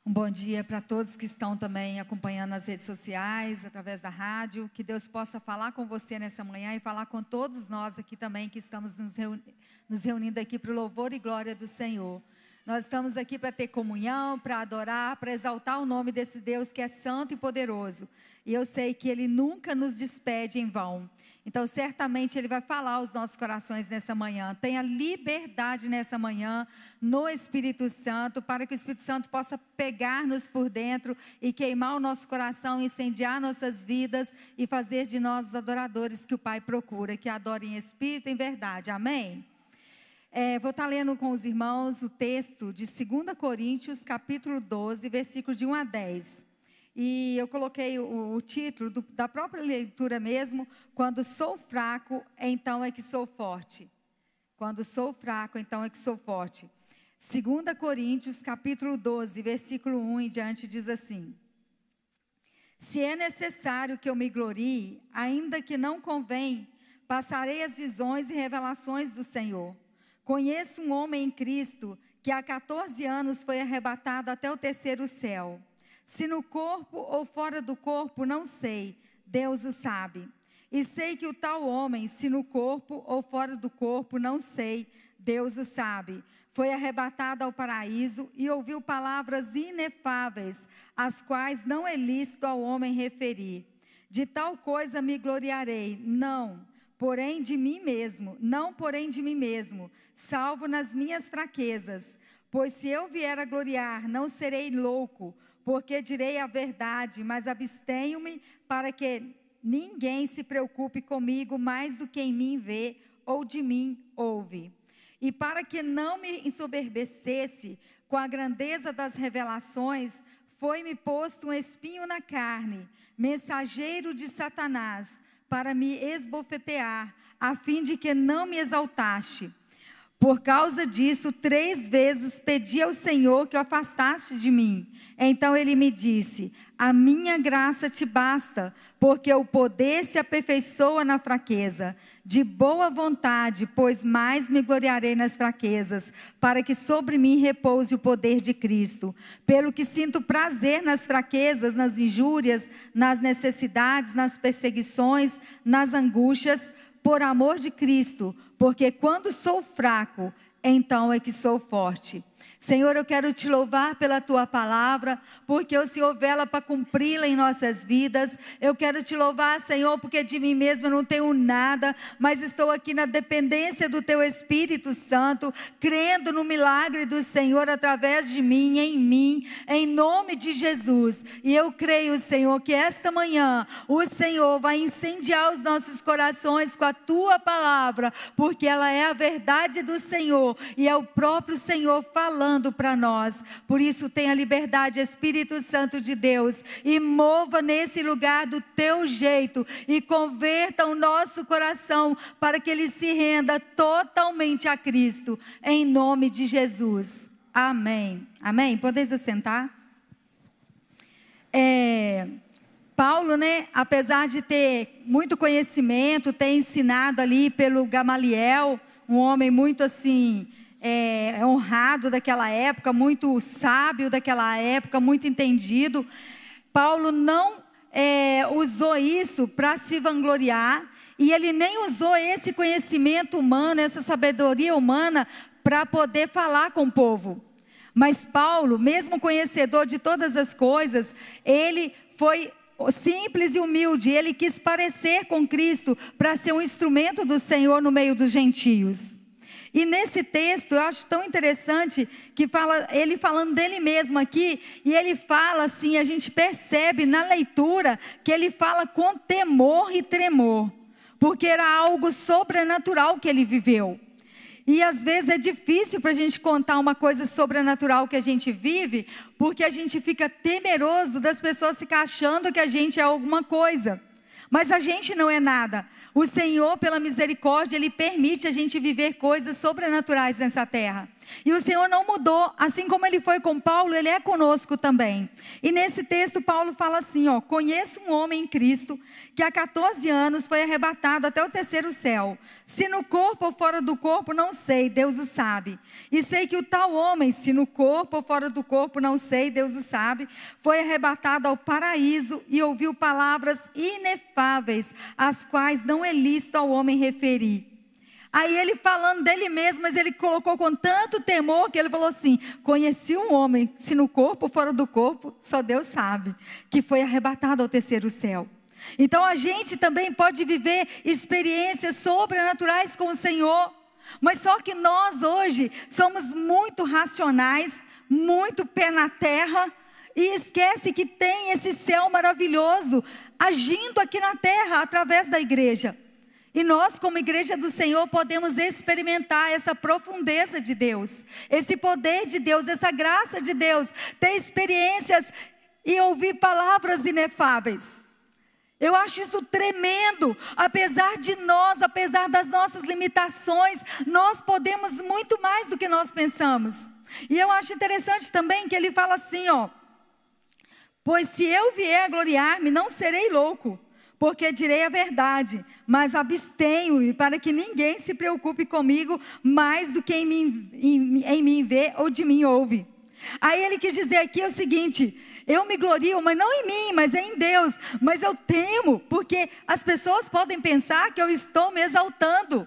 Um bom dia para todos que estão também acompanhando nas redes sociais, através da rádio. Que Deus possa falar com você nessa manhã e falar com todos nós aqui também que estamos nos reunindo aqui para o louvor e glória do Senhor. Nós estamos aqui para ter comunhão, para adorar, para exaltar o nome desse Deus que é santo e poderoso. E eu sei que Ele nunca nos despede em vão. Então, certamente, Ele vai falar aos nossos corações nessa manhã. Tenha liberdade nessa manhã no Espírito Santo, para que o Espírito Santo possa pegar-nos por dentro e queimar o nosso coração, incendiar nossas vidas e fazer de nós os adoradores que o Pai procura, que adorem em espírito e em verdade. Amém? Vou estar lendo com os irmãos o texto de 2 Coríntios, capítulo 12, versículo de 1 a 10. E eu coloquei o título da própria leitura mesmo: quando sou fraco, então é que sou forte. Quando sou fraco, então é que sou forte. 2 Coríntios, capítulo 12, versículo 1 em diante, diz assim: se é necessário que eu me glorie, ainda que não convém, passarei as visões e revelações do Senhor. Conheço um homem em Cristo que há 14 anos foi arrebatado até o terceiro céu. Se no corpo ou fora do corpo, não sei, Deus o sabe. E sei que o tal homem, se no corpo ou fora do corpo, não sei, Deus o sabe, foi arrebatado ao paraíso e ouviu palavras inefáveis, as quais não é lícito ao homem referir. De tal coisa me gloriarei, não porém de mim mesmo, salvo nas minhas fraquezas. Pois se eu vier a gloriar, não serei louco, porque direi a verdade, mas abstenho-me para que ninguém se preocupe comigo mais do que em mim vê ou de mim ouve. E para que não me ensoberbecesse com a grandeza das revelações, foi-me posto um espinho na carne, mensageiro de Satanás, para me esbofetear, a fim de que não me exaltaste. Por causa disso, 3 vezes pedi ao Senhor que o afastaste de mim. Então Ele me disse: a minha graça te basta, porque o poder se aperfeiçoa na fraqueza. De boa vontade, pois mais me gloriarei nas fraquezas, para que sobre mim repouse o poder de Cristo. Pelo que sinto prazer nas fraquezas, nas injúrias, nas necessidades, nas perseguições, nas angústias, por amor de Cristo, porque quando sou fraco, então é que sou forte. Senhor, eu quero te louvar pela tua palavra, porque o Senhor vela para cumpri-la em nossas vidas. Eu quero te louvar, Senhor, porque de mim mesma eu não tenho nada, mas estou aqui na dependência do teu Espírito Santo, crendo no milagre do Senhor através de mim, em nome de Jesus. E eu creio, Senhor, que esta manhã o Senhor vai incendiar os nossos corações com a tua palavra, porque ela é a verdade do Senhor e é o próprio Senhor falando para nós. Por isso tenha liberdade, Espírito Santo de Deus, e mova nesse lugar do teu jeito e converta o nosso coração para que ele se renda totalmente a Cristo, em nome de Jesus. Amém. Amém? Podeis assentar? Paulo, apesar de ter muito conhecimento, ter ensinado ali pelo Gamaliel, um homem muito assim honrado daquela época, muito sábio daquela época, muito entendido. Paulo não usou isso para se vangloriar, e ele nem usou esse conhecimento humano, essa sabedoria humana, para poder falar com o povo. Mas Paulo, mesmo conhecedor de todas as coisas, ele foi simples e humilde. Ele quis parecer com Cristo para ser um instrumento do Senhor no meio dos gentios. E nesse texto eu acho tão interessante que ele falando dele mesmo aqui, e ele fala assim, a gente percebe na leitura que ele fala com temor e tremor, porque era algo sobrenatural que ele viveu. E às vezes é difícil para a gente contar uma coisa sobrenatural que a gente vive, porque a gente fica temeroso das pessoas ficarem achando que a gente é alguma coisa. Mas a gente não é nada. O Senhor, pela misericórdia, Ele permite a gente viver coisas sobrenaturais nessa terra. E o Senhor não mudou, assim como Ele foi com Paulo, Ele é conosco também. E nesse texto Paulo fala assim, conheço um homem em Cristo, que há 14 anos foi arrebatado até o terceiro céu. Se no corpo ou fora do corpo, não sei, Deus o sabe. E sei que o tal homem, se no corpo ou fora do corpo, não sei, Deus o sabe, foi arrebatado ao paraíso e ouviu palavras inefáveis, as quais não é lícito ao homem referir. Aí ele falando dele mesmo, mas ele colocou com tanto temor que ele falou assim, conheci um homem, se no corpo ou fora do corpo, só Deus sabe, que foi arrebatado ao terceiro céu. Então a gente também pode viver experiências sobrenaturais com o Senhor, mas só que nós hoje somos muito racionais, muito pé na terra, e esquece que tem esse céu maravilhoso agindo aqui na terra através da igreja. E nós, como igreja do Senhor, podemos experimentar essa profundeza de Deus, esse poder de Deus, essa graça de Deus, ter experiências e ouvir palavras inefáveis. Eu acho isso tremendo. Apesar de nós, apesar das nossas limitações, nós podemos muito mais do que nós pensamos. E eu acho interessante também que ele fala assim, pois se eu vier a gloriar-me, não serei louco, porque direi a verdade, mas abstenho-me para que ninguém se preocupe comigo mais do que em mim vê ou de mim ouve. Aí ele quis dizer aqui o seguinte, eu me glorio, mas não em mim, mas é em Deus. Mas eu temo, porque as pessoas podem pensar que eu estou me exaltando.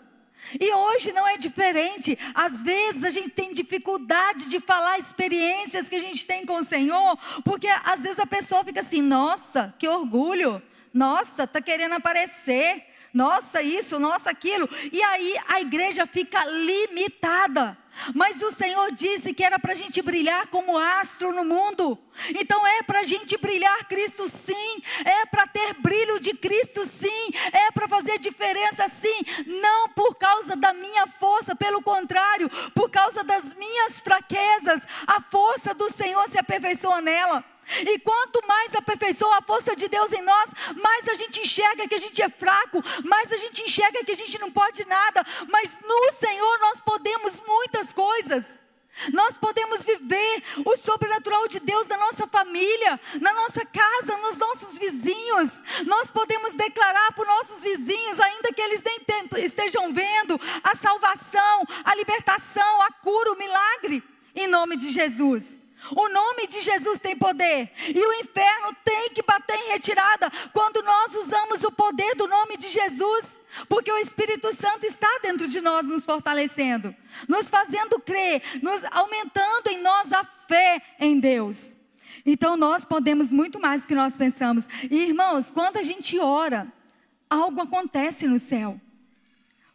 E hoje não é diferente. Às vezes a gente tem dificuldade de falar experiências que a gente tem com o Senhor, porque às vezes a pessoa fica assim, nossa, que orgulho. Nossa, está querendo aparecer, nossa isso, nossa aquilo, e aí a igreja fica limitada, mas o Senhor disse que era para a gente brilhar como astro no mundo, então é para a gente brilhar Cristo sim, é para ter brilho de Cristo sim, é para fazer diferença sim, não por causa da minha força, pelo contrário, por causa das minhas fraquezas, a força do Senhor se aperfeiçoa nela. E quanto mais aperfeiçoa a força de Deus em nós, mais a gente enxerga que a gente é fraco, mais a gente enxerga que a gente não pode nada, mas no Senhor nós podemos muitas coisas. Nós podemos viver o sobrenatural de Deus na nossa família, na nossa casa, nos nossos vizinhos. Nós podemos declarar para os nossos vizinhos, ainda que eles nem estejam vendo, a salvação, a libertação, a cura, o milagre, em nome de Jesus. O nome de Jesus tem poder, e o inferno tem que bater em retirada quando nós usamos o poder do nome de Jesus, porque o Espírito Santo está dentro de nós, nos fortalecendo, nos fazendo crer, nos aumentando em nós a fé em Deus. Então nós podemos muito mais do que nós pensamos. E irmãos, quando a gente ora, algo acontece no céu.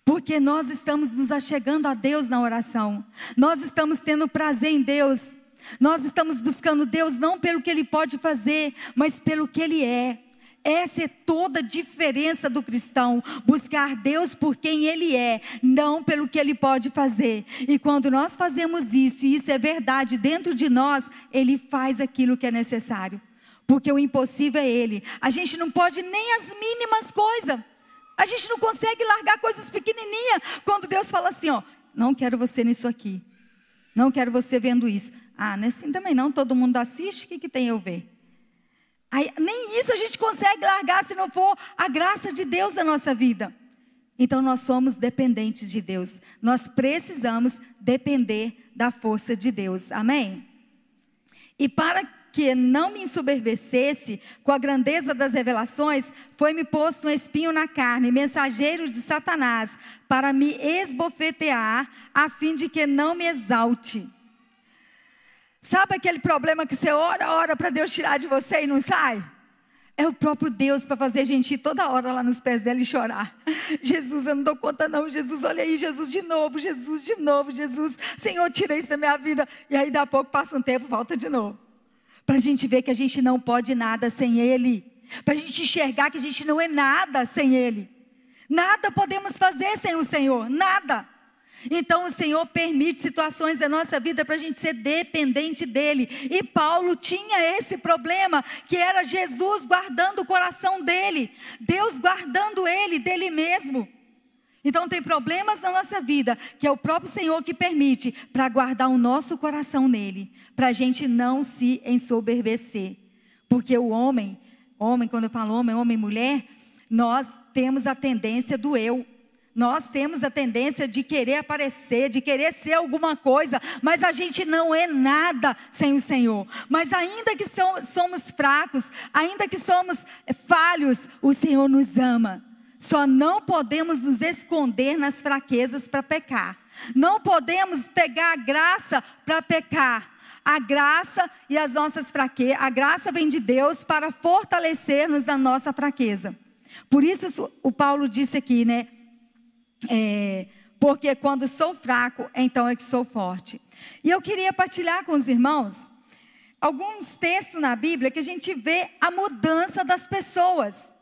Porque nós estamos nos achegando a Deus na oração, nós estamos tendo prazer em Deus. Nós estamos buscando Deus não pelo que Ele pode fazer, mas pelo que Ele é. Essa é toda a diferença do cristão, buscar Deus por quem Ele é, não pelo que Ele pode fazer. E quando nós fazemos isso, e isso é verdade dentro de nós, Ele faz aquilo que é necessário. Porque o impossível é Ele. A gente não pode nem as mínimas coisas. A gente não consegue largar coisas pequenininhas. Quando Deus fala assim, não quero você nisso aqui. Não quero você vendo isso. Não é assim também não, todo mundo assiste, o que tem eu ver? Aí, nem isso a gente consegue largar se não for a graça de Deus na nossa vida. Então nós somos dependentes de Deus. Nós precisamos depender da força de Deus. Amém? E para que não me ensoberbecesse com a grandeza das revelações, foi-me posto um espinho na carne, mensageiro de Satanás, para me esbofetear, a fim de que não me exalte. Sabe aquele problema que você ora para Deus tirar de você e não sai? É o próprio Deus para fazer a gente ir toda hora lá nos pés dela e chorar. Jesus, eu não dou conta não. Jesus, olha aí, Jesus de novo, Jesus de novo, Jesus, Senhor, tira isso da minha vida. E aí daqui a pouco passa um tempo, volta de novo. Para a gente ver que a gente não pode nada sem Ele. Para a gente enxergar que a gente não é nada sem Ele. Nada podemos fazer sem o Senhor, nada. Então o Senhor permite situações da nossa vida para a gente ser dependente dEle. E Paulo tinha esse problema, que era Jesus guardando o coração dele, Deus guardando ele dele mesmo. Então tem problemas na nossa vida, que é o próprio Senhor que permite, para guardar o nosso coração nele, para a gente não se ensoberbecer. Porque o homem, quando eu falo homem e mulher, nós temos a tendência do eu. Nós temos a tendência de querer aparecer, de querer ser alguma coisa, mas a gente não é nada sem o Senhor. Mas ainda que somos fracos, ainda que somos falhos, o Senhor nos ama. Só não podemos nos esconder nas fraquezas para pecar. Não podemos pegar a graça para pecar. A graça e as nossas fraquezas, a graça vem de Deus para fortalecer-nos na nossa fraqueza. Por isso o Paulo disse aqui, né? Porque quando sou fraco, então é que sou forte. E eu queria partilhar com os irmãos alguns textos na Bíblia que a gente vê a mudança das pessoas.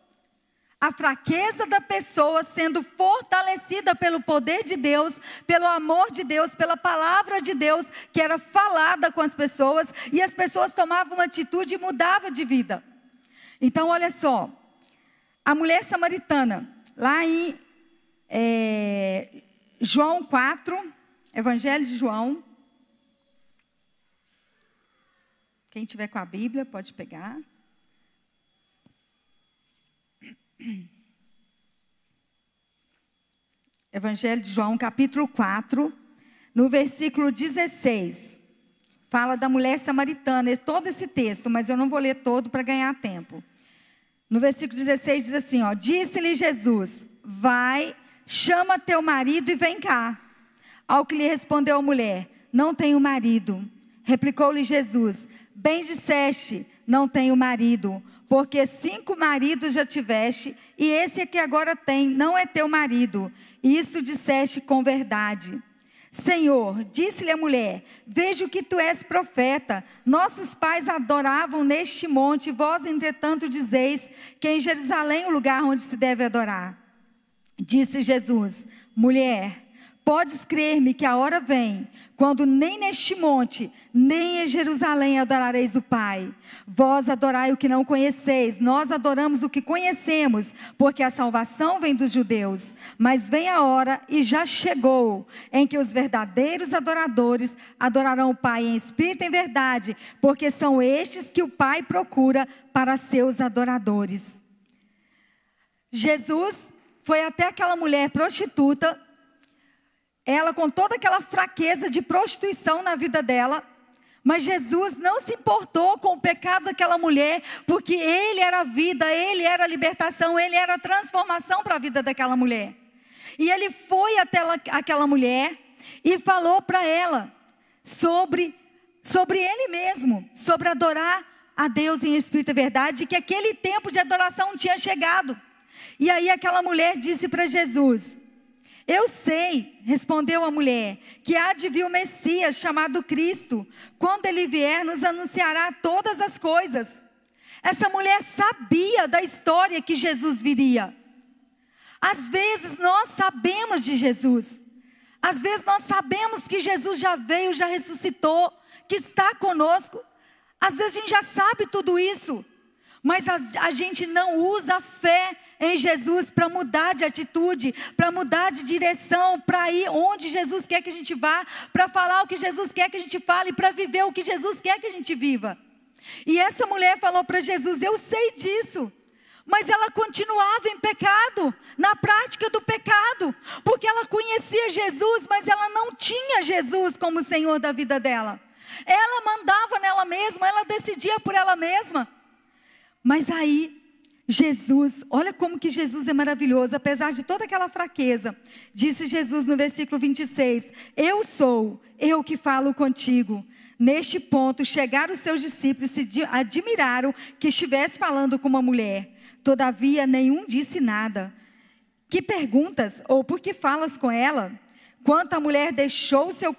A fraqueza da pessoa sendo fortalecida pelo poder de Deus, pelo amor de Deus, pela palavra de Deus que era falada com as pessoas, e as pessoas tomavam uma atitude e mudavam de vida. Então olha só, a mulher samaritana, lá em João 4, Evangelho de João. Quem tiver com a Bíblia pode pegar. Evangelho de João, capítulo 4, no versículo 16. Fala da mulher samaritana, todo esse texto, mas eu não vou ler todo para ganhar tempo. No versículo 16 diz assim, ó: disse-lhe Jesus: vai, chama teu marido e vem cá. Ao que lhe respondeu a mulher: não tenho marido. Replicou-lhe Jesus: bem disseste, não tenho marido, porque 5 maridos já tiveste, e esse que agora tem não é teu marido. Isso disseste com verdade. Senhor, disse-lhe a mulher: vejo que tu és profeta. Nossos pais adoravam neste monte, vós entretanto dizeis que em Jerusalém é o lugar onde se deve adorar. Disse Jesus: mulher, podes crer-me que a hora vem, quando nem neste monte, nem em Jerusalém adorareis o Pai. Vós adorai o que não conheceis, nós adoramos o que conhecemos, porque a salvação vem dos judeus. Mas vem a hora, e já chegou, em que os verdadeiros adoradores adorarão o Pai em espírito e em verdade, porque são estes que o Pai procura para seus adoradores. Jesus foi até aquela mulher prostituta, ela com toda aquela fraqueza de prostituição na vida dela, mas Jesus não se importou com o pecado daquela mulher, porque Ele era a vida, Ele era a libertação, Ele era a transformação para a vida daquela mulher. E Ele foi até aquela mulher e falou para ela sobre Ele mesmo, sobre adorar a Deus em espírito e verdade, que aquele tempo de adoração tinha chegado. E aí aquela mulher disse para Jesus: eu sei, respondeu a mulher, que há de vir o Messias chamado Cristo. Quando ele vier, nos anunciará todas as coisas. Essa mulher sabia da história que Jesus viria. Às vezes nós sabemos de Jesus. Às vezes nós sabemos que Jesus já veio, já ressuscitou, que está conosco. Às vezes a gente já sabe tudo isso, mas a gente não usa a fé em Jesus para mudar de atitude, para mudar de direção, para ir onde Jesus quer que a gente vá, para falar o que Jesus quer que a gente fale, para viver o que Jesus quer que a gente viva. E essa mulher falou para Jesus: eu sei disso, mas ela continuava em pecado, na prática do pecado, porque ela conhecia Jesus, mas ela não tinha Jesus como Senhor da vida dela. Ela mandava nela mesma, ela decidia por ela mesma. Mas aí Jesus, olha como que Jesus é maravilhoso, apesar de toda aquela fraqueza, disse Jesus no versículo 26, eu que falo contigo. Neste ponto chegaram os seus discípulos e se admiraram que estivesse falando com uma mulher. Todavia nenhum disse nada. Que perguntas, ou por que falas com ela? Quanto a mulher deixou seu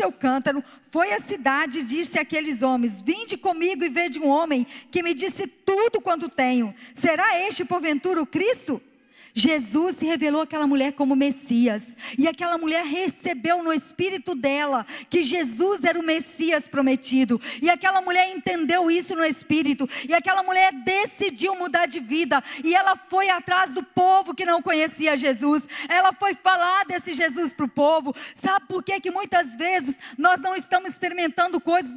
cântaro, foi à cidade e disse àqueles homens: vinde comigo e vede um homem que me disse tudo quanto tenho. Será este porventura o Cristo? Jesus se revelou àquela mulher como Messias, e aquela mulher recebeu no espírito dela que Jesus era o Messias prometido, e aquela mulher entendeu isso no espírito, e aquela mulher decidiu mudar de vida, e ela foi atrás do povo que não conhecia Jesus, ela foi falar desse Jesus para o povo. Sabe por que muitas vezes nós não estamos experimentando coisas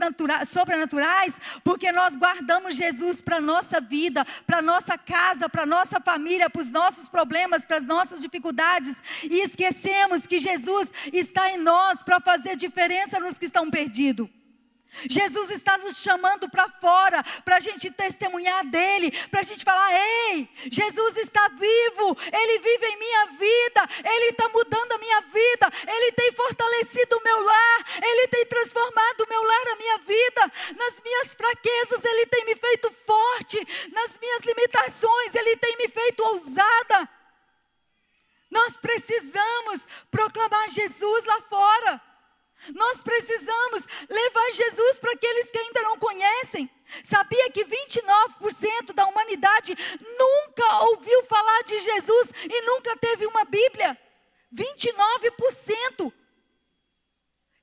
sobrenaturais? Porque nós guardamos Jesus para a nossa vida, para a nossa casa, para a nossa família, para os nossos problemas, para as nossas dificuldades, e esquecemos que Jesus está em nós para fazer diferença nos que estão perdidos. Jesus está nos chamando para fora, para a gente testemunhar dele, para a gente falar: ei, Jesus está vivo, ele vive em minha vida, ele está mudando a minha vida, ele tem fortalecido o meu lar, ele tem transformado o meu lar, a minha vida. Nas minhas fraquezas ele tem me feito forte, nas minhas limitações ele tem me feito ousada. Nós precisamos proclamar Jesus lá fora. Nós precisamos levar Jesus para aqueles que ainda não conhecem. Sabia que 29% da humanidade nunca ouviu falar de Jesus e nunca teve uma Bíblia? 29%.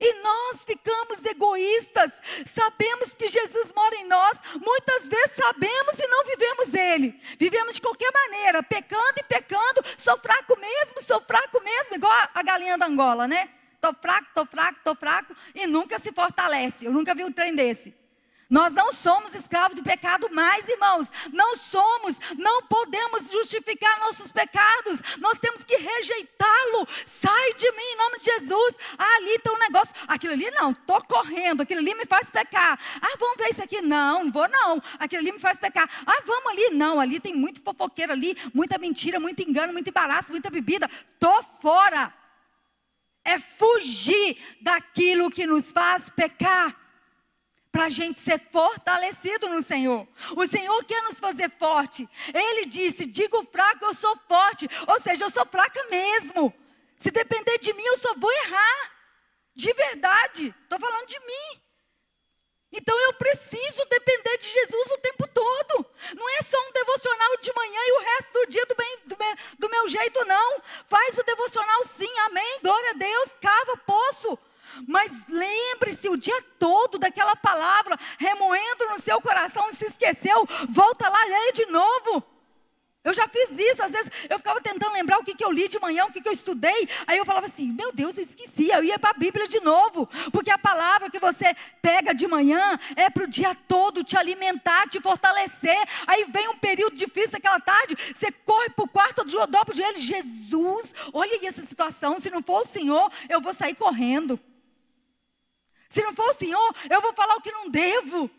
E nós ficamos egoístas, sabemos que Jesus mora em nós, muitas vezes sabemos e não vivemos Ele. Vivemos de qualquer maneira, pecando e pecando, sou fraco mesmo, igual a galinha da Angola, né? Tô fraco, e nunca se fortalece. Eu nunca vi um trem desse. Nós não somos escravos de pecado mais, irmãos. Não podemos justificar nossos pecados. Nós temos que rejeitá-lo. Sai de mim em nome de Jesus. Ali está um negócio. Aquilo ali não, estou correndo. Aquilo ali me faz pecar. Vamos ver isso aqui. Não vou não. Aquilo ali me faz pecar. Vamos ali. Não, ali tem muito fofoqueiro ali. Muita mentira, muito engano, muito embaraço, muita bebida. Estou fora. É fugir daquilo que nos faz pecar, para a gente ser fortalecido no Senhor. O Senhor quer nos fazer forte. Ele disse: digo fraco, eu sou forte. Ou seja, eu sou fraca mesmo. Se depender de mim, eu só vou errar. De verdade, estou falando de mim. Então eu preciso depender de Jesus o tempo todo. Não é só um devocional de manhã e o resto do dia do meu jeito, não. Faz o devocional sim, amém, glória a Deus, cava poço. Mas lembre-se o dia todo daquela palavra, remoendo no seu coração, e se esqueceu, volta lá e leia de novo. Eu já fiz isso, às vezes eu ficava tentando lembrar o que eu li de manhã, o que eu estudei. Aí eu falava assim: meu Deus, eu esqueci. Eu ia para a Bíblia de novo, porque a palavra que você pega de manhã é para o dia todo te alimentar, te fortalecer. Aí vem um período difícil aquela tarde, você corre para o quarto, dobra o joelho: Jesus, olha aí essa situação, se não for o Senhor, eu vou sair correndo. Se não for o Senhor, eu vou falar o que não devo.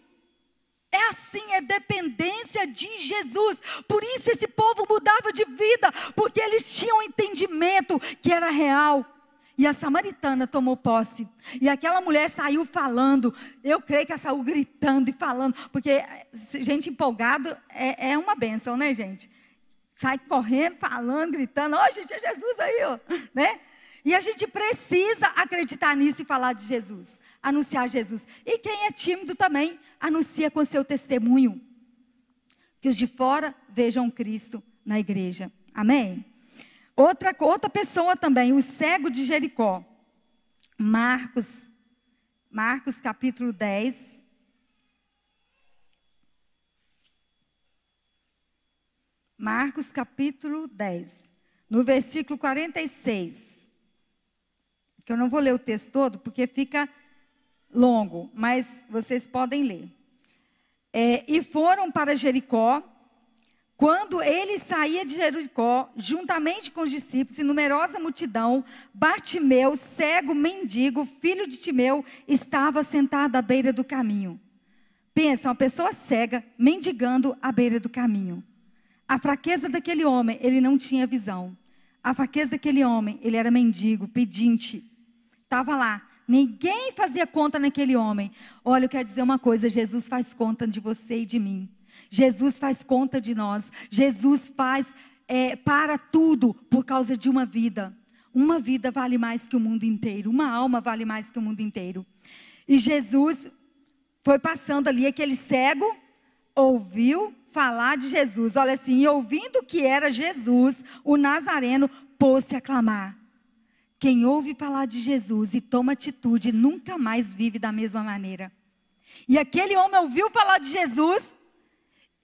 É assim, é dependência de Jesus. Por isso esse povo mudava de vida, porque eles tinham entendimento que era real. E a samaritana tomou posse, e aquela mulher saiu falando. Eu creio que ela saiu gritando e falando, porque gente empolgada é uma bênção, né, gente? Sai correndo, falando, gritando: ó, gente, é Jesus aí, ó, né? E a gente precisa acreditar nisso e falar de Jesus, anunciar Jesus. E quem é tímido também, anuncia com seu testemunho, que os de fora vejam Cristo na igreja. Amém? Outra pessoa também, o cego de Jericó. Marcos capítulo 10. Marcos capítulo 10, no versículo 46. Que eu não vou ler o texto todo, porque fica longo, mas vocês podem ler. E foram para Jericó. Quando ele saía de Jericó, juntamente com os discípulos e numerosa multidão, Bartimeu, cego, mendigo, filho de Timeu, estava sentado à beira do caminho. Pensa, uma pessoa cega, mendigando à beira do caminho. A fraqueza daquele homem, ele não tinha visão. A fraqueza daquele homem, ele era mendigo, pedinte. Estava lá. Ninguém fazia conta naquele homem. Olha, eu quero dizer uma coisa: Jesus faz conta de você e de mim. Jesus faz conta de nós. Jesus faz para tudo por causa de uma vida. Uma vida vale mais que o mundo inteiro. Uma alma vale mais que o mundo inteiro. E Jesus foi passando ali, aquele cego ouviu falar de Jesus, olha assim, e ouvindo que era Jesus, o Nazareno, pôs-se a clamar. Quem ouve falar de Jesus e toma atitude, nunca mais vive da mesma maneira. E aquele homem ouviu falar de Jesus,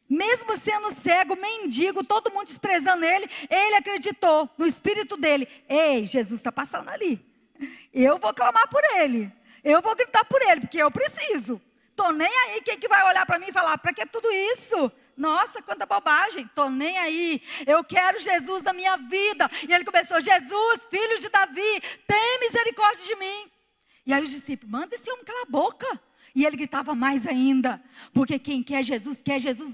mesmo sendo cego, mendigo, todo mundo desprezando ele, ele acreditou no espírito dele. Ei, Jesus está passando ali. Eu vou clamar por ele. Eu vou gritar por ele, porque eu preciso. Estou nem aí, quem que vai olhar para mim e falar, para que tudo isso? Nossa, quanta bobagem, estou nem aí. Eu quero Jesus na minha vida. E ele começou, Jesus, filho de Davi, tem misericórdia de mim. E aí os discípulos, manda esse homem calar a boca. E ele gritava mais ainda, porque quem quer Jesus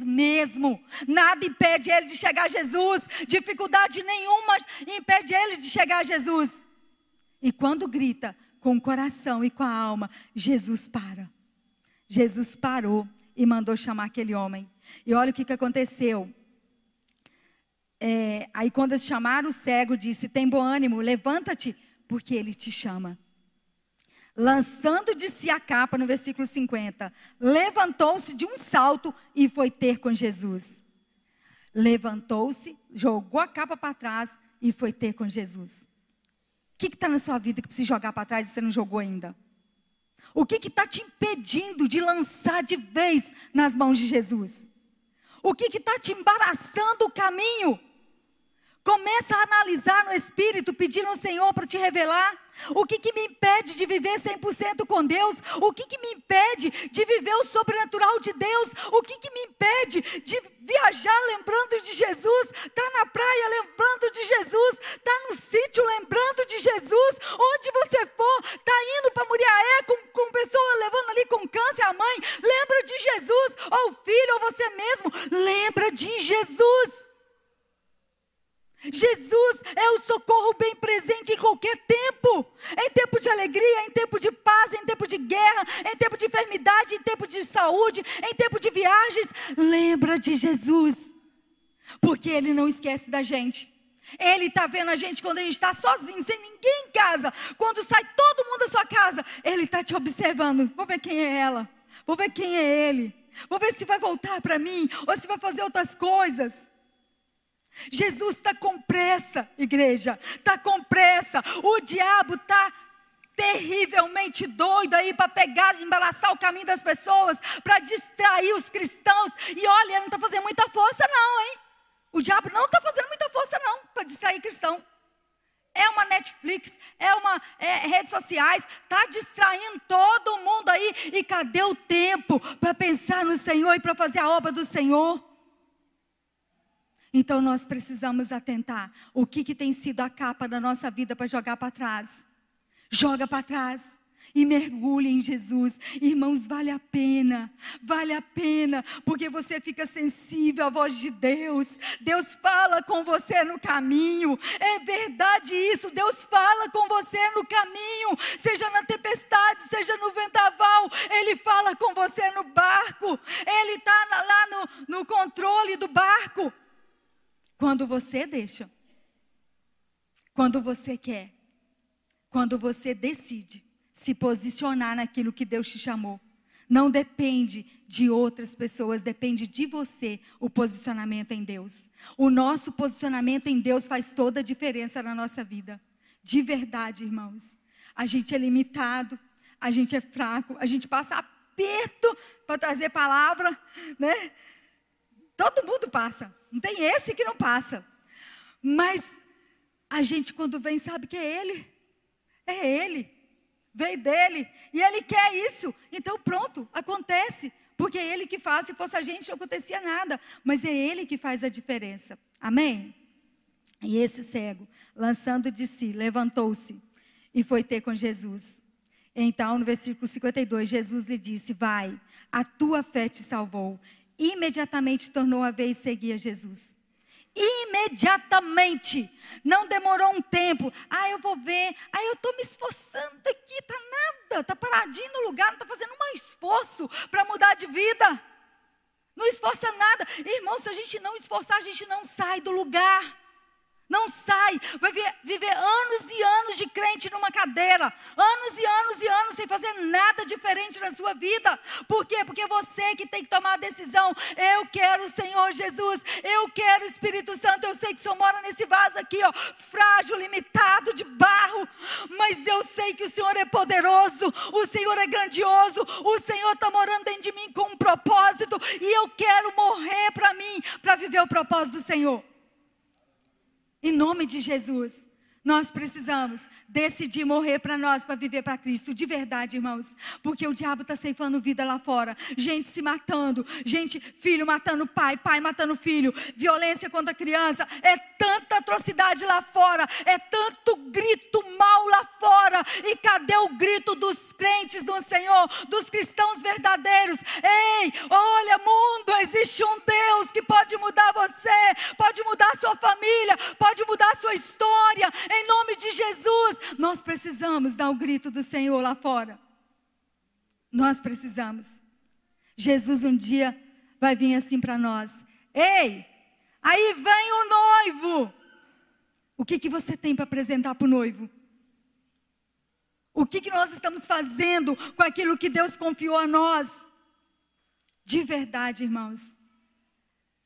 mesmo. Nada impede ele de chegar a Jesus, dificuldade nenhuma impede ele de chegar a Jesus. E quando grita, com o coração e com a alma, Jesus para. Jesus parou e mandou chamar aquele homem. E olha o que aconteceu. Aí quando eles chamaram o cego, disse, tem bom ânimo, levanta-te, porque ele te chama. Lançando de si a capa, no versículo 50, levantou-se de um salto e foi ter com Jesus. Levantou-se, jogou a capa para trás e foi ter com Jesus. O que está na sua vida que precisa jogar para trás e você não jogou ainda? O que está te impedindo de lançar de vez nas mãos de Jesus? O que está te embaraçando o caminho? Começa a analisar no Espírito, pedindo ao Senhor para te revelar. O que me impede de viver 100% com Deus? O que me impede de viver o sobrenatural de Deus? O que me impede de viajar lembrando de Jesus? Está na praia lembrando de Jesus? Está no sítio lembrando de Jesus? Onde você for, está indo para Muriaé com pessoa levando ali com câncer, a mãe, lembra de Jesus, ou o filho, ou você mesmo, lembra de Jesus. Jesus é o socorro bem presente em qualquer tempo. Em tempo de alegria, em tempo de paz, em tempo de guerra, em tempo de enfermidade, em tempo de saúde, em tempo de viagens. Lembra de Jesus. Porque Ele não esquece da gente. Ele está vendo a gente quando a gente está sozinho, sem ninguém em casa. Quando sai todo mundo da sua casa, Ele está te observando. Vou ver quem é ela. Vou ver quem é ele. Vou ver se vai voltar para mim ou se vai fazer outras coisas. Jesus está com pressa, igreja, está com pressa. O diabo está terrivelmente doido aí para pegar, embaraçar o caminho das pessoas, para distrair os cristãos. E olha, ele não está fazendo muita força não, hein? O diabo não está fazendo muita força não, para distrair cristão. É uma Netflix, redes sociais, está distraindo todo mundo aí. E cadê o tempo para pensar no Senhor e para fazer a obra do Senhor? Então nós precisamos atentar. O que tem sido a capa da nossa vida para jogar para trás? Joga para trás e mergulhe em Jesus. Irmãos, vale a pena, porque você fica sensível à voz de Deus. Deus fala com você no caminho. É verdade isso, Deus fala com você no caminho. Seja na tempestade, seja no vendaval, Ele fala com você no barco. Ele está lá no controle do barco. Quando você deixa, quando você quer, quando você decide se posicionar naquilo que Deus te chamou. Não depende de outras pessoas, depende de você o posicionamento em Deus. O nosso posicionamento em Deus faz toda a diferença na nossa vida. De verdade, irmãos. A gente é limitado, a gente é fraco, a gente passa aperto para trazer palavra, né? Todo mundo passa, não tem esse que não passa. Mas a gente quando vem sabe que é Ele, veio dEle, e Ele quer isso. Então pronto, acontece, porque é Ele que faz. Se fosse a gente não acontecia nada, mas é Ele que faz a diferença, amém? E esse cego, lançando de si, levantou-se e foi ter com Jesus. Então no versículo 52, Jesus lhe disse, vai, a tua fé te salvou. Imediatamente tornou a ver e seguia Jesus. Imediatamente, não demorou um tempo. Eu vou ver, eu estou me esforçando aqui, está nada, está paradinho no lugar, não está fazendo um esforço para mudar de vida. Não esforça nada. Irmão, se a gente não esforçar, a gente não sai do lugar. Não sai, vai viver anos e anos de crente numa cadeira, anos e anos sem fazer nada diferente na sua vida. Por quê? Porque você que tem que tomar a decisão. Eu quero o Senhor Jesus, eu quero o Espírito Santo. Eu sei que o Senhor mora nesse vaso aqui, ó, frágil, limitado, de barro, mas eu sei que o Senhor é poderoso, o Senhor é grandioso, o Senhor está morando dentro de mim com um propósito, e eu quero morrer para mim, para viver o propósito do Senhor. Em nome de Jesus, nós precisamos decidir morrer para nós, para viver para Cristo, de verdade, irmãos, porque o diabo está ceifando vida lá fora, gente se matando, gente, filho matando pai, pai matando filho, violência contra a criança, é tanta atrocidade lá fora, é tanto grito mal lá fora, e cadê o grito dos crentes do Senhor, dos cristãos verdadeiros? Ei, olha mundo, existe um Deus que pode mudar você, pode mudar a sua família, pode mudar a sua história, em nome de Jesus. Nós precisamos dar o grito do Senhor lá fora. Nós precisamos. Jesus um dia vai vir assim para nós. Ei, aí vem o noivo. O que você tem para apresentar para o noivo? O que nós estamos fazendo com aquilo que Deus confiou a nós? De verdade, irmãos,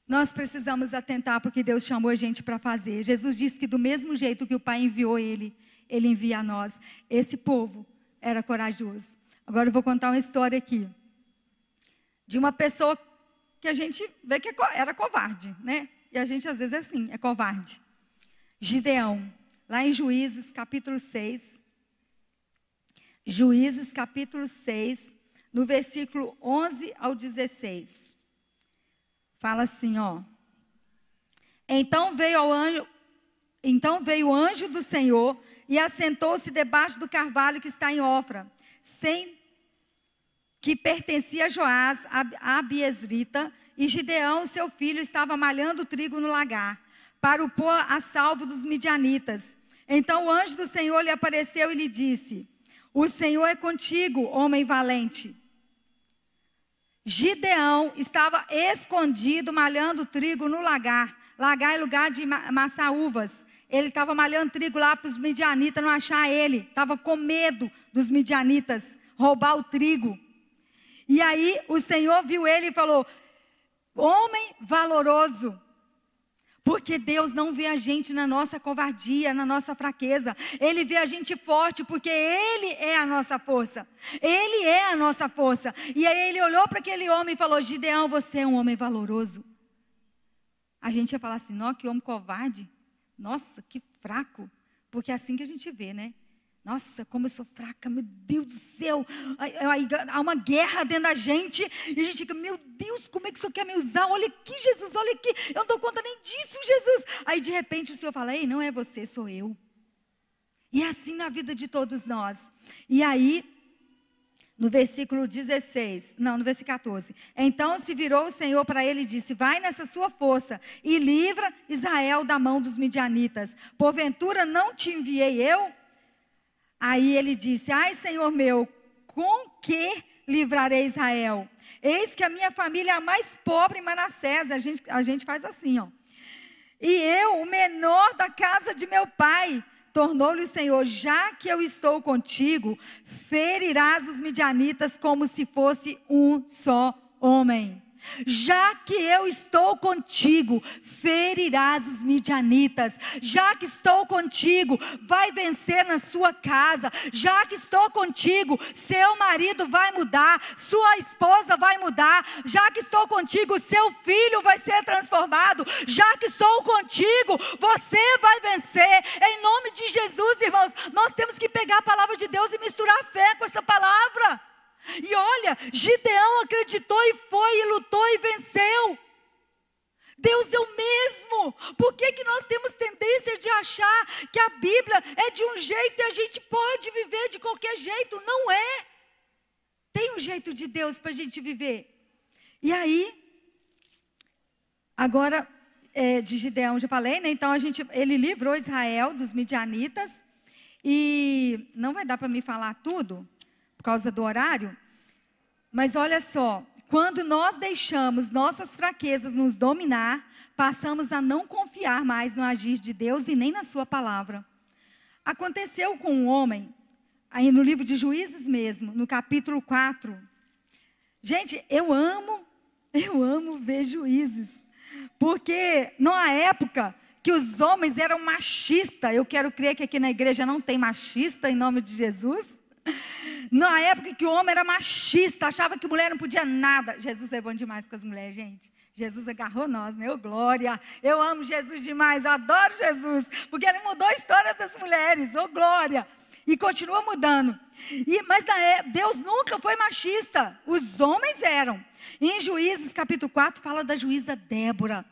nós precisamos atentar porque Deus chamou a gente para fazer. Jesus disse que do mesmo jeito que o Pai enviou Ele envia a nós. Esse povo era corajoso. Agora eu vou contar uma história aqui. De uma pessoa que a gente vê que era covarde, né? E a gente às vezes é assim, é covarde. Gideão, lá em Juízes capítulo 6. Juízes capítulo 6, no versículo 11 ao 16. Fala assim, ó. Então veio o anjo do Senhor e assentou-se debaixo do carvalho que está em Ofra, que pertencia a Joás, a Abiesrita, e Gideão, seu filho, estava malhando trigo no lagar, para o pôr a salvo dos midianitas. Então o anjo do Senhor lhe apareceu e lhe disse: o Senhor é contigo, homem valente. Gideão estava escondido malhando trigo no lagar. Lagar é lugar de amassar uvas. Ele estava malhando trigo lá para os midianitas não achar ele. Estava com medo dos midianitas roubar o trigo. E aí o Senhor viu ele e falou: homem valoroso. Porque Deus não vê a gente na nossa covardia, na nossa fraqueza. Ele vê a gente forte, porque Ele é a nossa força. Ele é a nossa força. E aí Ele olhou para aquele homem e falou: Gideão, você é um homem valoroso. A gente ia falar assim: nossa, que homem covarde. Nossa, que fraco. Porque é assim que a gente vê, né? Nossa, como eu sou fraca, meu Deus do céu. Há uma guerra dentro da gente. E a gente fica: meu Deus, como é que o Senhor quer me usar? Olha aqui, Jesus, olha aqui. Eu não dou conta nem disso, Jesus. Aí de repente o Senhor fala: ei, não é você, sou eu. E é assim na vida de todos nós. E aí, no versículo 16, não, no versículo 14. Então se virou o Senhor para ele e disse: vai nessa sua força e livra Israel da mão dos midianitas. Porventura não te enviei eu? Aí ele disse: ai, Senhor meu, com que livrarei Israel? Eis que a minha família é a mais pobre em Manassés. A gente faz assim, ó. E eu, o menor da casa de meu pai. Tornou-lhe o Senhor: já que eu estou contigo, ferirás os midianitas como se fosse um só homem. Já que eu estou contigo, ferirás os midianitas. Já que estou contigo, vai vencer na sua casa. Já que estou contigo, seu marido vai mudar, sua esposa vai mudar. Já que estou contigo, seu filho vai ser transformado. Já que estou contigo, você vai vencer. Em nome de Jesus, irmãos, nós temos que pegar a palavra de Deus e misturar a fé com essa palavra. E olha, Gideão acreditou e foi, e lutou e venceu. Deus é o mesmo. Por que nós temos tendência de achar que a Bíblia é de um jeito e a gente pode viver de qualquer jeito? Não é. Tem um jeito de Deus para a gente viver. E aí, agora, de Gideão já falei, né? Então ele livrou Israel dos midianitas. E não vai dar para me falar tudo, por causa do horário, mas olha só, quando nós deixamos nossas fraquezas nos dominar, passamos a não confiar mais no agir de Deus e nem na sua palavra. Aconteceu com um homem, aí no livro de Juízes mesmo, no capítulo 4. Gente, eu amo ver Juízes, porque numa época que os homens eram machistas, eu quero crer que aqui na igreja não tem machista em nome de Jesus. Na época que o homem era machista, achava que mulher não podia nada. Jesus é bom demais com as mulheres, gente. Jesus agarrou nós, né? Ô glória, eu amo Jesus demais, eu adoro Jesus, porque Ele mudou a história das mulheres, ô glória. E continua mudando. Mas Deus nunca foi machista, os homens eram. Em Juízes capítulo 4 fala da juíza Débora.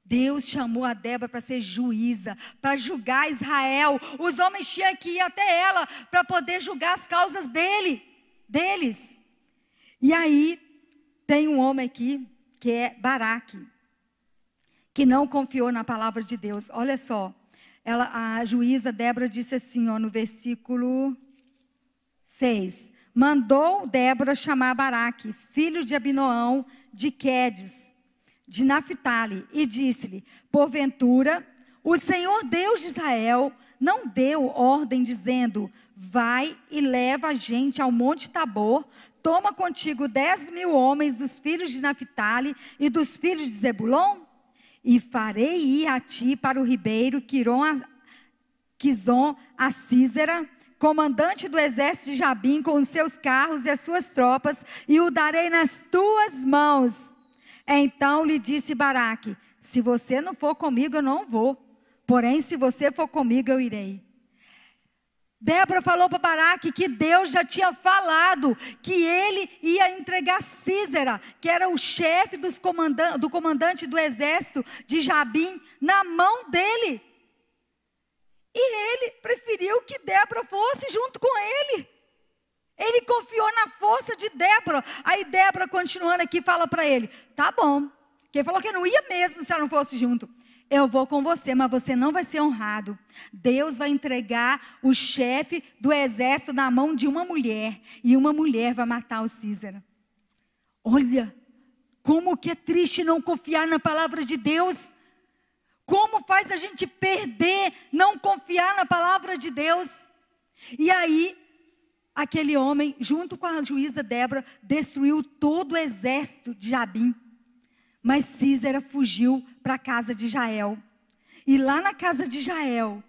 Deus chamou a Débora para ser juíza, para julgar Israel. Os homens tinham que ir até ela para poder julgar as causas deles. E aí, tem um homem aqui, que é Baraque, que não confiou na palavra de Deus. Olha só, a juíza Débora disse assim, ó, no versículo 6. Mandou Débora chamar Baraque, filho de Abinoão, de Quedes, de Naphtali, e disse-lhe: porventura, o Senhor Deus de Israel não deu ordem dizendo: vai e leva a gente ao monte Tabor, toma contigo 10.000 homens dos filhos de Naphtali e dos filhos de Zebulon, e farei ir a ti para o ribeiro Quizon a Císera, comandante do exército de Jabim, com os seus carros e as suas tropas, e o darei nas tuas mãos. Então lhe disse Baraque: se você não for comigo, eu não vou. Porém, se você for comigo, eu irei. Débora falou para Baraque que Deus já tinha falado que ele ia entregar Císera, que era o chefe do comandante do exército de Jabim, na mão dele. E ele preferiu que Débora fosse junto com ele. Ele confiou na força de Débora. Aí Débora, continuando aqui, fala para ele: tá bom, que ele falou que não ia mesmo se ela não fosse junto. Eu vou com você, mas você não vai ser honrado. Deus vai entregar o chefe do exército na mão de uma mulher, e uma mulher vai matar o Císera. Olha, como que é triste não confiar na palavra de Deus. Como faz a gente perder, não confiar na palavra de Deus. E aí, aquele homem, junto com a juíza Débora, destruiu todo o exército de Jabim. Mas Císera fugiu para a casa de Jael. E lá na casa de Jael,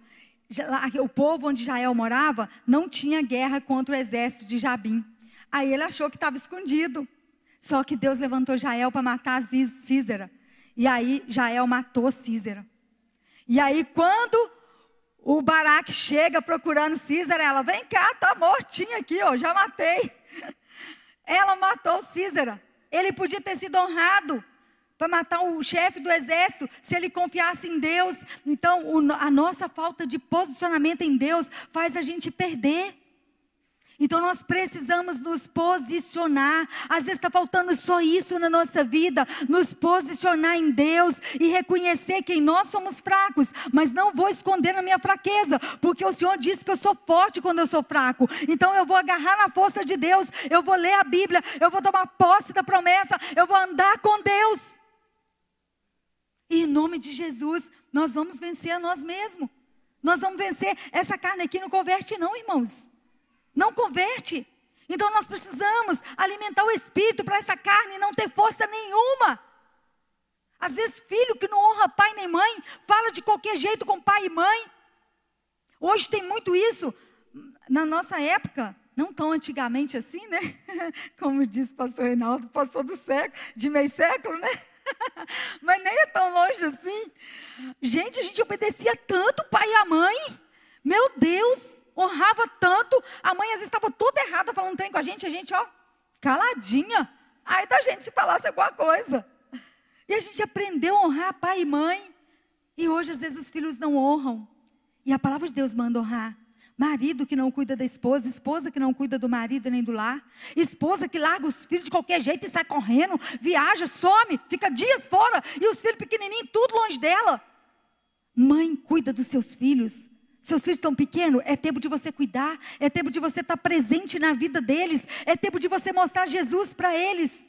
o povo onde Jael morava, não tinha guerra contra o exército de Jabim. Aí ele achou que estava escondido. Só que Deus levantou Jael para matar Císera. E aí Jael matou Císera. E aí quando o Baraque chega procurando Císera, ela: vem cá, está mortinha aqui, ó, já matei. Ela matou Císera. Ele podia ter sido honrado para matar o chefe do exército, se ele confiasse em Deus. Então, a nossa falta de posicionamento em Deus faz a gente perder. Então, nós precisamos nos posicionar. Às vezes está faltando só isso na nossa vida, nos posicionar em Deus e reconhecer que nós somos fracos, mas não vou esconder a minha fraqueza, porque o Senhor disse que eu sou forte quando eu sou fraco. Então eu vou agarrar na força de Deus, eu vou ler a Bíblia, eu vou tomar posse da promessa, eu vou andar com Deus. E em nome de Jesus, nós vamos vencer a nós mesmos. Nós vamos vencer. Essa carne aqui não converte não, irmãos. Não converte. Então nós precisamos alimentar o Espírito para essa carne não ter força nenhuma. Às vezes filho que não honra pai nem mãe, fala de qualquer jeito com pai e mãe. Hoje tem muito isso. Na nossa época, não tão antigamente assim, né? Como diz o pastor Reinaldo, passou do século, de meio século, né? Mas nem é tão longe assim. Gente, a gente obedecia tanto o pai e a mãe. Meu Deus, honrava tanto. A mãe às vezes estava toda errada falando trem com a gente ó, caladinha. Aí da gente se falasse alguma coisa. E a gente aprendeu a honrar pai e mãe. E hoje às vezes os filhos não honram. E a palavra de Deus manda honrar. Marido que não cuida da esposa, esposa que não cuida do marido nem do lar, esposa que larga os filhos de qualquer jeito e sai correndo, viaja, some, fica dias fora, e os filhos pequenininhos, tudo longe dela. Mãe, cuida dos seus filhos. Seus filhos estão pequenos, é tempo de você cuidar, é tempo de você estar presente na vida deles, é tempo de você mostrar Jesus para eles.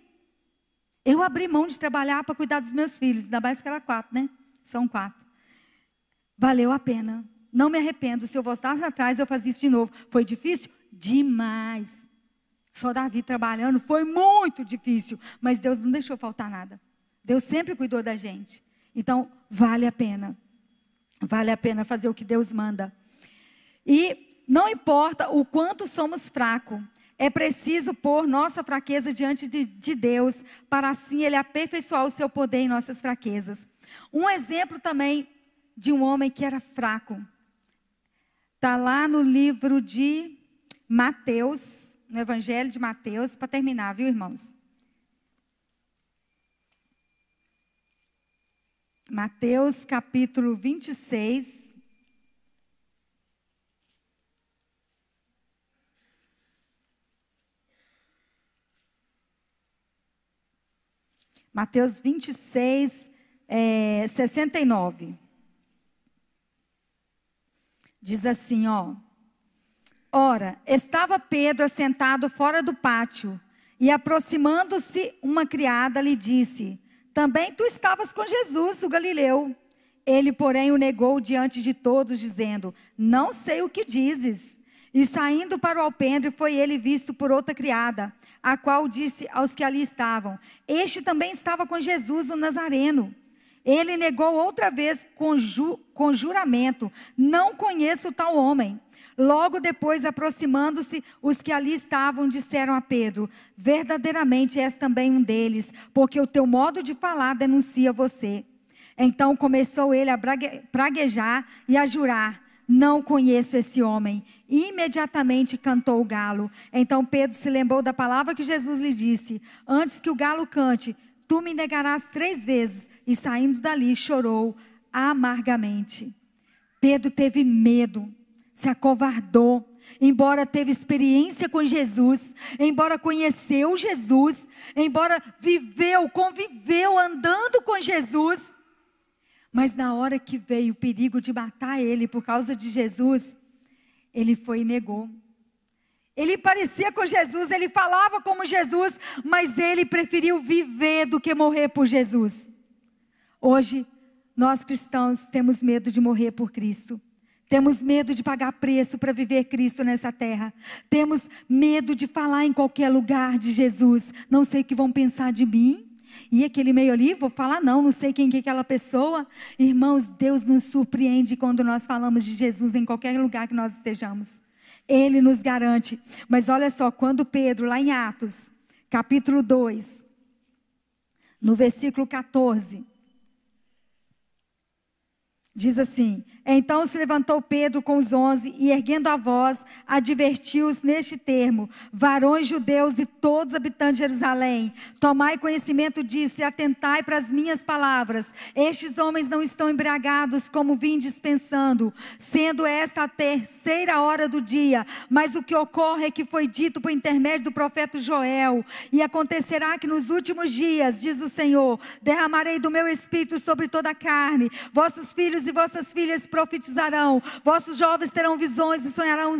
Eu abri mão de trabalhar para cuidar dos meus filhos, ainda mais que era 4, né? São 4. Valeu a pena. Não me arrependo. Se eu voltasse atrás, eu fazia isso de novo. Foi difícil? Demais. Só Davi trabalhando foi muito difícil. Mas Deus não deixou faltar nada. Deus sempre cuidou da gente. Então, vale a pena. Vale a pena fazer o que Deus manda. E não importa o quanto somos fracos, é preciso pôr nossa fraqueza diante de Deus, para assim Ele aperfeiçoar o seu poder em nossas fraquezas. Um exemplo também de um homem que era fraco, está lá no livro de Mateus, no Evangelho de Mateus, para terminar, viu, irmãos? Mateus capítulo 26. Mateus 26, 69. Diz assim, ó. Ora, estava Pedro assentado fora do pátio, e aproximando-se uma criada lhe disse: também tu estavas com Jesus, o Galileu. Ele, porém, o negou diante de todos, dizendo: não sei o que dizes. E saindo para o alpendre, foi ele visto por outra criada, a qual disse aos que ali estavam: este também estava com Jesus, o Nazareno. Ele negou outra vez com juramento: não conheço tal homem. Logo depois, aproximando-se, os que ali estavam disseram a Pedro: verdadeiramente és também um deles, porque o teu modo de falar denuncia você. Então começou ele a praguejar e a jurar: não conheço esse homem. E imediatamente cantou o galo. Então Pedro se lembrou da palavra que Jesus lhe disse: antes que o galo cante, tu me negarás 3 vezes. E saindo dali chorou amargamente. Pedro teve medo, se acovardou, embora teve experiência com Jesus, embora conheceu Jesus, embora conviveu andando com Jesus. Mas na hora que veio o perigo de matar ele por causa de Jesus, ele foi e negou. Ele parecia com Jesus, ele falava como Jesus, mas ele preferiu viver do que morrer por Jesus. Hoje, nós cristãos temos medo de morrer por Cristo. Temos medo de pagar preço para viver Cristo nessa terra. Temos medo de falar em qualquer lugar de Jesus. Não sei o que vão pensar de mim. E aquele meio ali, vou falar não sei quem que é aquela pessoa. Irmãos, Deus nos surpreende quando nós falamos de Jesus em qualquer lugar que nós estejamos. Ele nos garante. Mas olha só, quando Pedro, lá em Atos, capítulo 2, no versículo 14, diz assim: então se levantou Pedro com os 11 e erguendo a voz, advertiu-os neste termo: varões judeus e todos os habitantes de Jerusalém, tomai conhecimento disso e atentai para as minhas palavras. Estes homens não estão embriagados como vim dispensando, sendo esta a 3ª hora do dia. Mas o que ocorre é que foi dito por intermédio do profeta Joel: e acontecerá que nos últimos dias, diz o Senhor, derramarei do meu espírito sobre toda a carne. Vossos filhos e vossas filhas profetizarão, vossos jovens terão visões e sonharão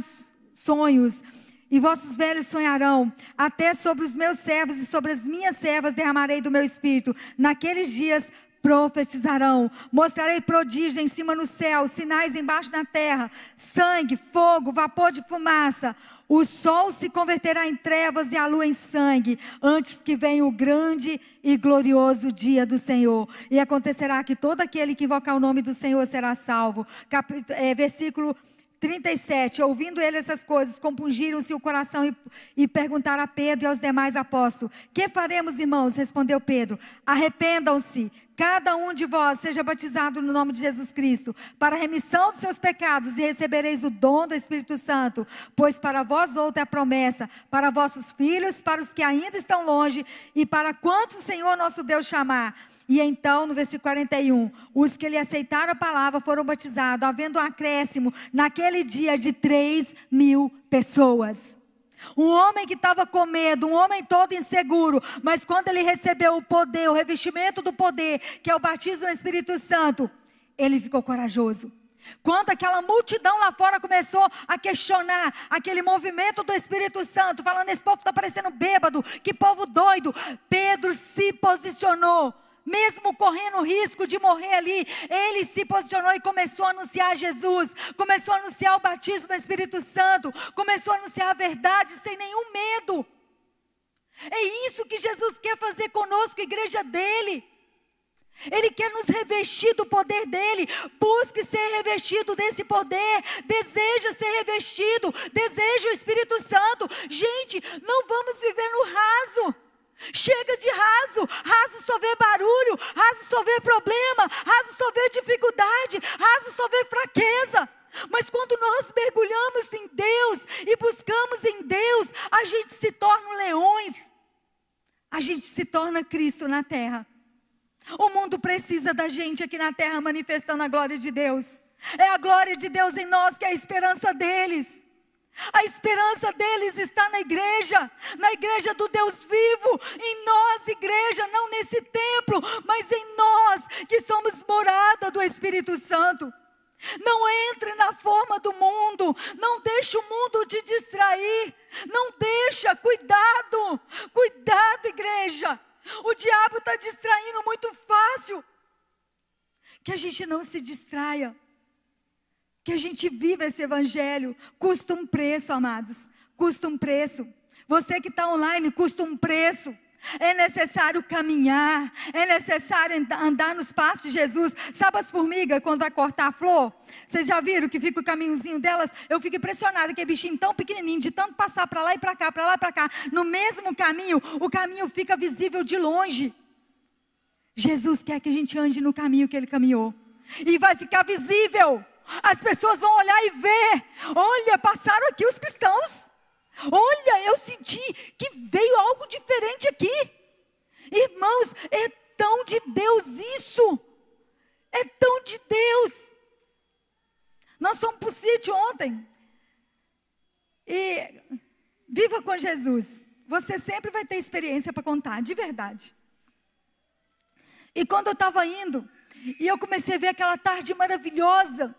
sonhos, e vossos velhos sonharão. Até sobre os meus servos e sobre as minhas servas derramarei do meu espírito. Naqueles dias profetizarão, mostrarei prodígio em cima no céu, sinais embaixo na terra, sangue, fogo, vapor de fumaça. O sol se converterá em trevas e a lua em sangue, antes que venha o grande e glorioso dia do Senhor. E acontecerá que todo aquele que invocar o nome do Senhor será salvo. Versículo 37, ouvindo ele essas coisas, compungiram-se o coração e perguntaram a Pedro e aos demais apóstolos: que faremos, irmãos? Respondeu Pedro: arrependam-se, cada um de vós seja batizado no nome de Jesus Cristo, para a remissão dos seus pecados, e recebereis o dom do Espírito Santo, pois para vós outra é a promessa, para vossos filhos, para os que ainda estão longe, e para quantos o Senhor nosso Deus chamar. E então, no versículo 41, os que lhe aceitaram a palavra foram batizados, havendo um acréscimo naquele dia de 3.000 pessoas. Um homem que estava com medo, um homem todo inseguro, mas quando ele recebeu o poder, o revestimento do poder, que é o batismo no Espírito Santo, ele ficou corajoso. Quando aquela multidão lá fora começou a questionar aquele movimento do Espírito Santo, falando: esse povo está parecendo bêbado, que povo doido, Pedro se posicionou posicionou, mesmo correndo o risco de morrer ali, ele se posicionou e começou a anunciar Jesus, começou a anunciar o batismo do Espírito Santo, começou a anunciar a verdade sem nenhum medo. É isso que Jesus quer fazer conosco, igreja dele. Ele quer nos revestir do poder dele. Busque ser revestido desse poder. Deseja ser revestido. Deseja o Espírito Santo. Gente, não vamos viver no raso. Chega de raso. Raso só vê barulho. Raso só vê problema. Raso só vê dificuldade. Raso só vê fraqueza. Mas quando nós mergulhamos em Deus e buscamos em Deus, a gente se torna leões. A gente se torna Cristo na terra. O mundo precisa da gente aqui na terra manifestando a glória de Deus. É a glória de Deus em nós que é a esperança deles. A esperança deles está na igreja do Deus vivo, em nós, igreja, não nesse templo, mas em nós que somos morada do Espírito Santo. Não entre na forma do mundo, não deixe o mundo te distrair, não deixa, cuidado, igreja. O diabo está distraindo muito fácil. Que a gente não se distraia. Que a gente viva esse evangelho. Custa um preço, amados. Custa um preço. Você que está online, custa um preço. É necessário caminhar. É necessário andar nos passos de Jesus. Sabe as formigas quando vai cortar a flor? Vocês já viram que fica o caminhozinho delas? Eu fico impressionada, que é bichinho tão pequenininho, de tanto passar para lá e para cá, para lá e para cá. No mesmo caminho, o caminho fica visível de longe. Jesus quer que a gente ande no caminho que Ele caminhou. E vai ficar visível. As pessoas vão olhar e ver. Olha, passaram aqui os cristãos. Olha, eu senti que veio algo diferente aqui. Irmãos, é tão de Deus isso. É tão de Deus. Nós fomos para o sítio ontem. E viva com Jesus. Você sempre vai ter experiência para contar, de verdade. E quando eu estava indo, e eu comecei a ver aquela tarde maravilhosa.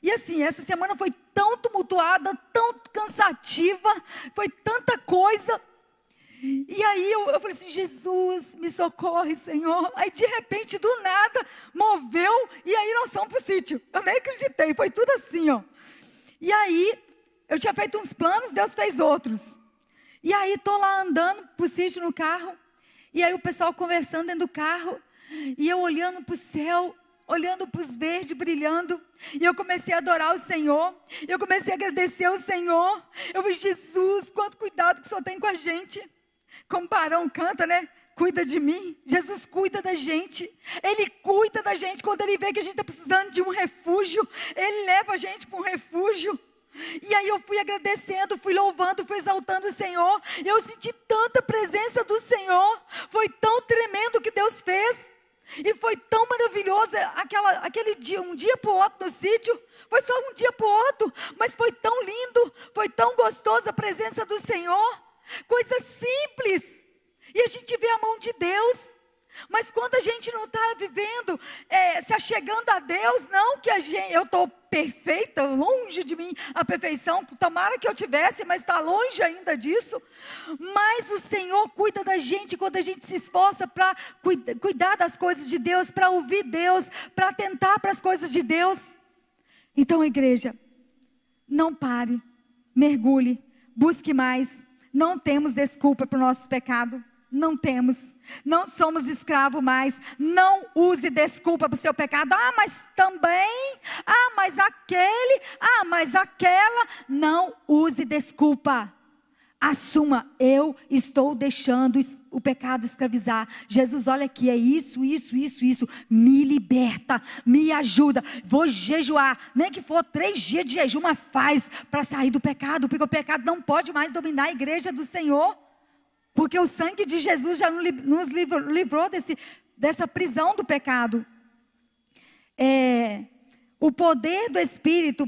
E assim, essa semana foi tão tumultuada, tão cansativa, foi tanta coisa. E aí eu falei assim, Jesus, me socorre, Senhor. Aí de repente, do nada, moveu, e aí nós fomos para o sítio. Eu nem acreditei, foi tudo assim, ó. E aí, eu tinha feito uns planos, Deus fez outros. E aí estou lá andando para o sítio no carro, e aí o pessoal conversando dentro do carro, e eu olhando para o céu, olhando para os verdes brilhando, e eu comecei a adorar o Senhor, eu comecei a agradecer ao Senhor. Eu falei, Jesus, quanto cuidado que o Senhor tem com a gente. Como Barão canta, né? Cuida de mim. Jesus cuida da gente. Ele cuida da gente quando Ele vê que a gente está precisando de um refúgio. Ele leva a gente para um refúgio. E aí eu fui agradecendo, fui louvando, fui exaltando o Senhor. Eu senti tanta presença do Senhor. Foi tão tremendo o que Deus fez. E foi tão maravilhoso aquele dia, um dia para o outro no sítio. Foi só um dia para o outro, mas foi tão lindo, foi tão gostoso a presença do Senhor. Coisa simples, e a gente vê a mão de Deus. Mas quando a gente não está vivendo, se achegando a Deus, não que eu estou perfeita, longe de mim a perfeição, tomara que eu tivesse, mas está longe ainda disso. Mas o Senhor cuida da gente quando a gente se esforça para cuidar das coisas de Deus, para ouvir Deus, para atentar para as coisas de Deus. Então, igreja, não pare, mergulhe, busque mais. Não temos desculpa para o nosso pecado. Não temos, não somos escravos mais. Não use desculpa para o seu pecado. Mas também, mas aquele, mas aquela. Não use desculpa. Assuma, eu estou deixando o pecado escravizar. Jesus, olha aqui, é isso. Me liberta, me ajuda. Vou jejuar, nem que for 3 dias de jejum, mas faz para sair do pecado. Porque o pecado não pode mais dominar a igreja do Senhor. Porque o sangue de Jesus já nos livrou dessa prisão do pecado. O poder do Espírito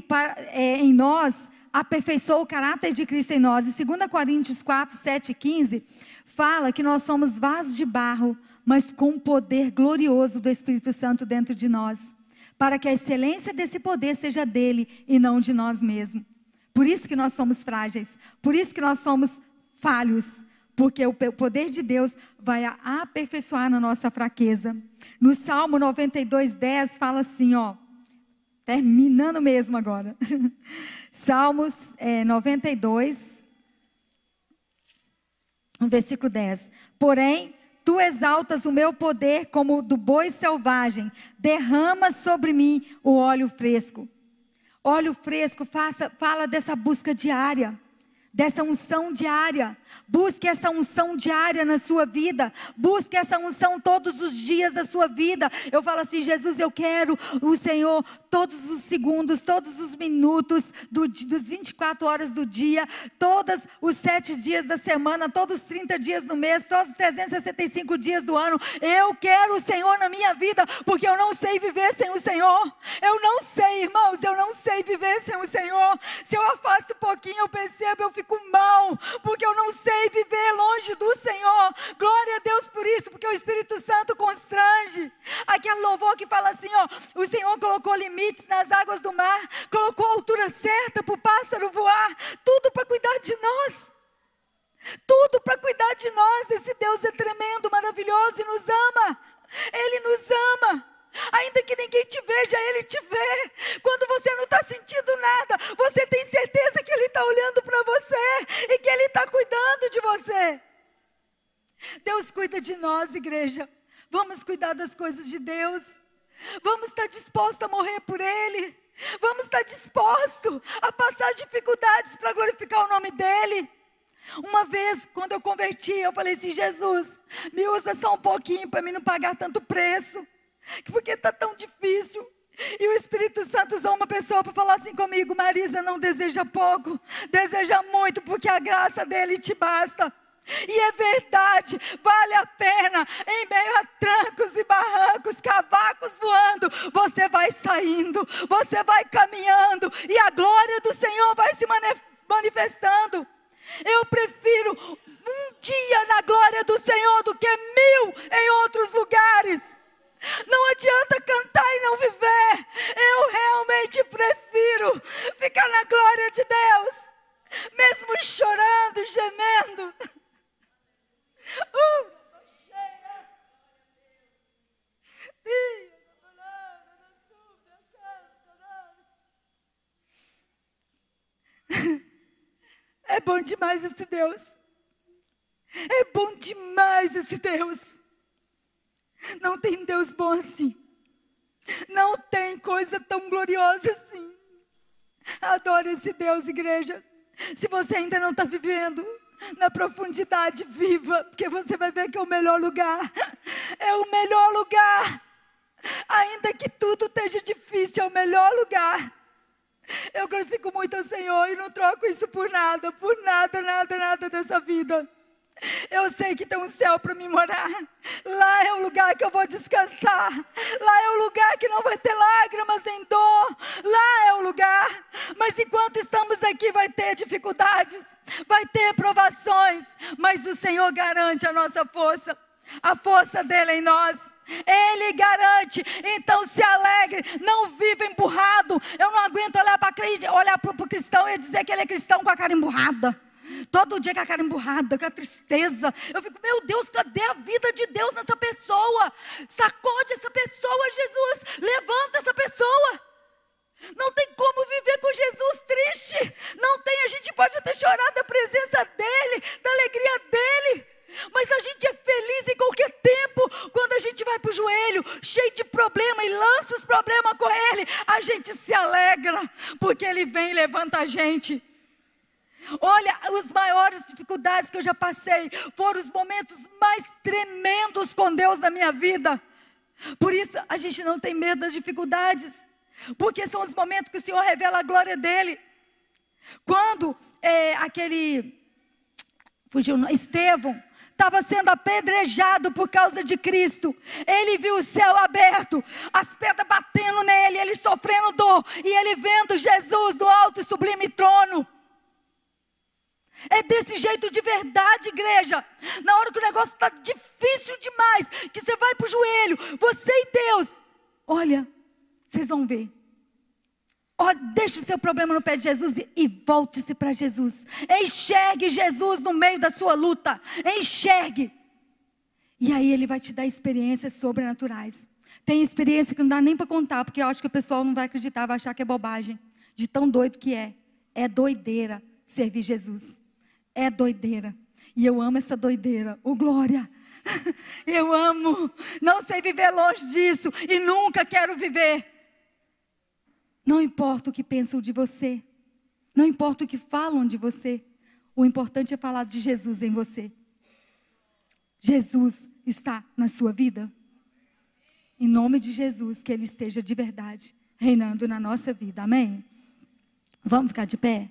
em nós aperfeiçoou o caráter de Cristo em nós. E 2 Coríntios 4, 7 e 15 fala que nós somos vasos de barro, mas com o poder glorioso do Espírito Santo dentro de nós, para que a excelência desse poder seja dele e não de nós mesmos. Por isso que nós somos frágeis, por isso que nós somos falhos, porque o poder de Deus vai aperfeiçoar na nossa fraqueza. No Salmo 92:10 fala assim, ó, terminando mesmo agora. Salmos 92, no versículo 10. Porém, tu exaltas o meu poder como o do boi selvagem, derrama sobre mim o óleo fresco. Óleo fresco fala dessa busca diária, dessa unção diária. Busque essa unção diária na sua vida. Busque essa unção todos os dias da sua vida. Eu falo assim, Jesus, eu quero o Senhor todos os segundos, todos os minutos dos 24 horas do dia, todos os 7 dias da semana, todos os 30 dias do mês, todos os 365 dias do ano. Eu quero o Senhor na minha vida, porque eu não sei viver sem o Senhor. Eu não sei, irmãos, eu não sei viver sem o Senhor. Se eu afasto um pouquinho, eu percebo, eu fico mal, porque eu não sei viver longe do Senhor. Glória a Deus por isso, porque o Espírito Santo constrange. Aquele louvor que fala assim, ó, o Senhor colocou limites nas águas do mar, colocou a altura certa para o pássaro voar, tudo para cuidar de nós. Tudo para cuidar de nós. Esse Deus é tremendo, maravilhoso e nos ama. Ele nos ama. Ainda que ninguém te veja, Ele te vê. Quando você não está sentindo nada, você tem certeza que Ele está olhando para você e que Ele está cuidando de você. Deus cuida de nós, igreja. Vamos cuidar das coisas de Deus. Vamos estar dispostos a morrer por Ele. Vamos estar dispostos a passar dificuldades para glorificar o nome dEle. Uma vez, quando eu converti, eu falei assim, Jesus, me usa só um pouquinho para mim não pagar tanto preço, porque está tão difícil. E o Espírito Santo usou uma pessoa para falar assim comigo, Marisa, não deseja pouco, deseja muito, porque a graça dele te basta. E é verdade, vale a pena. Em meio a trancos e barrancos, cavacos voando, você vai saindo, você vai caminhando, e a glória do Senhor vai se manifestando. Eu prefiro um dia na glória do Senhor do que 1000 em outros lugares. Não adianta cantar e não viver. Eu realmente prefiro ficar na glória de Deus, mesmo chorando, gemendo. É bom demais esse Deus. É bom demais esse Deus. Não tem Deus bom assim. Não tem coisa tão gloriosa assim. Adore esse Deus, igreja. Se você ainda não está vivendo na profundidade, viva, porque você vai ver que é o melhor lugar. É o melhor lugar. Ainda que tudo esteja difícil, é o melhor lugar. Eu glorifico muito ao Senhor e não troco isso por nada, nada dessa vida. Eu sei que tem um céu para me morar. Lá é o lugar que eu vou descansar. Lá é o lugar que não vai ter lágrimas nem dor. Lá é o lugar. Mas enquanto estamos aqui vai ter dificuldades, vai ter provações, mas o Senhor garante a nossa força. A força dele em nós. Ele garante. Então se alegre. Não viva emburrado. Eu não aguento olhar para o cristão e dizer que ele é cristão com a cara emburrada. Todo dia com a cara emburrada, com a tristeza. Eu fico, meu Deus, cadê a vida de Deus nessa pessoa? Sacode essa pessoa, Jesus. Levanta essa pessoa. Não tem como viver com Jesus triste. Não tem, a gente pode até chorar da presença dEle, da alegria dEle. Mas a gente é feliz em qualquer tempo. Quando a gente vai para o joelho, cheio de problema, e lança os problemas com Ele, a gente se alegra, porque Ele vem e levanta a gente. Olha, as maiores dificuldades que eu já passei foram os momentos mais tremendos com Deus na minha vida. Por isso a gente não tem medo das dificuldades, porque são os momentos que o Senhor revela a glória dEle. Quando Estevão estava sendo apedrejado por causa de Cristo, ele viu o céu aberto, as pedras batendo nele, ele sofrendo dor, e ele vendo Jesus do alto e sublime trono. É desse jeito de verdade, igreja. Na hora que o negócio está difícil demais, que você vai para o joelho, você e Deus, olha, vocês vão ver. Deixe o seu problema no pé de Jesus e volte-se para Jesus. Enxergue Jesus no meio da sua luta. Enxergue. E aí Ele vai te dar experiências sobrenaturais. Tem experiência que não dá nem para contar, porque eu acho que o pessoal não vai acreditar, vai achar que é bobagem. De tão doido que é. É doideira servir Jesus. É doideira. E eu amo essa doideira. Oh, glória. Eu amo. Não sei viver longe disso. E nunca quero viver. Não importa o que pensam de você. Não importa o que falam de você. O importante é falar de Jesus em você. Jesus está na sua vida. Em nome de Jesus, que Ele esteja de verdade reinando na nossa vida. Amém? Vamos ficar de pé?